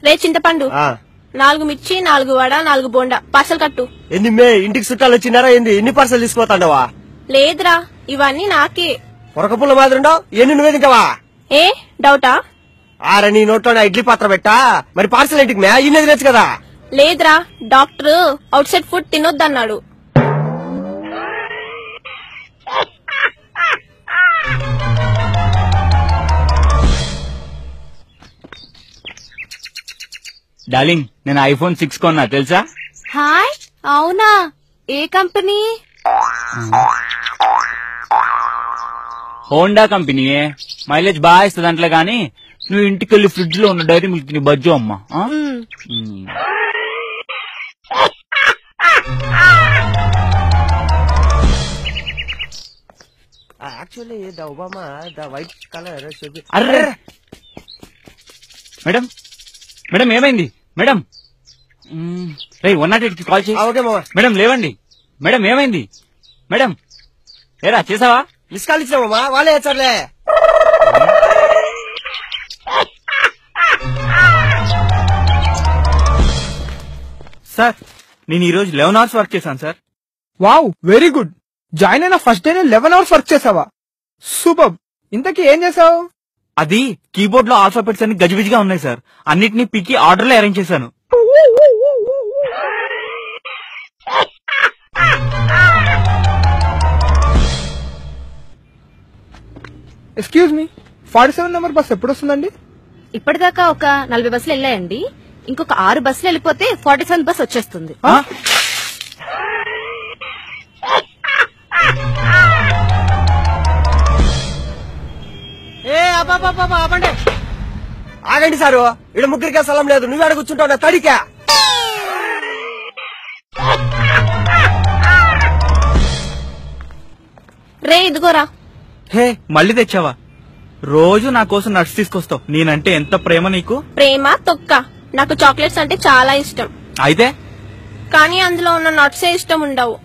రే చింతపండు 4 మిర్చి 4 వడ 4 బోండా పార్సల్ కట్టు. ఎన్ని మే ఇంటికి చుట్టాలు వచ్చినారా ఏంది? ఎన్ని పార్సల్ తీసుకుపోతాండవా? లేదురా ఇవన్నీ నాకే. పొరకపుల్ల మాదిరిండవు ఎన్ని నువ్వే తింటావా? ఏ డౌటా? ఆరా నీ నోట్లో ఇడ్లీ పాత్ర పెట్టా మరి పార్సల్ ఇంటికి మే ఇన్ని తినచ్చు కదా? లేదురా డాక్టర్ అవుట్ సైడ్ ఫుడ్ తినొద్దన్నాడు. డార్లింగ్ నేను iPhone 6 కొన్నా తెలుసా? హాయ్ అవునా? ఏ కంపెనీ? హోండా కంపెనీయే. మైలేజ్ బాగా ఇస్తుంది అంటలే గానీ నువ్వు ఇంటికెళ్ళి ఫ్రిడ్జ్ లో ఉన్న డైరీ మిల్క్ ని బజ్జు అమ్మా. Actually the Obama the white colour. Array madam madam ఏమైంది మేడం? రే 108 కి కాల్ చేయి. మేడం లేవండి. మేడం ఏమైంది మేడం? ఏరా చేసావా? మిస్ కాల్ ఇచ్చామమ్మా వాళ్ళే వచ్చారులే. సార్ నేను ఈ రోజు 11 hours వర్క్ చేశాను sir. Wow very good. Join అయిన ఫస్ట్ డే 11 hours వర్క్ చేసావా? సూపర్. ఇంతకీ ఏం చేసావు? అది కీబోర్డ్ లో ఆల్ఫాబెట్స్ అన్ని గజిబిజిగా ఉన్నాయి సార్. అన్నిటినీ పికి ఆర్డర్ లో అరేంజ్ చేశాను. ఎక్స్క్యూజ్ మీ 47 నెంబర్ బస్ ఎప్పుడు వస్తుందండి? ఇప్పటిదాకా ఒక 40 బస్సులు వెళ్ళాయండి. ఇంకొక 6 బస్సులు వెళ్ళిపోతే 47 బస్ వచ్చేస్తుంది. ఆగండి సారు ఇక్కడ ముగ్గురికే స్థలం లేదు. నువ్వు ఆడ కూర్చుంటావు తడికా. రే ఇదిగోరా. హే మళ్ళీ తెచ్చావా? రోజు నా కోసం నట్స్ తీసుకొస్తావు. నేనంటే ఎంత ప్రేమ నీకు. ప్రేమ తొక్క. నాకు చాక్లెట్స్ అంటే చాలా ఇష్టం. అయితే కానీ అందులో ఉన్న నట్సే ఇష్టం ఉండవు.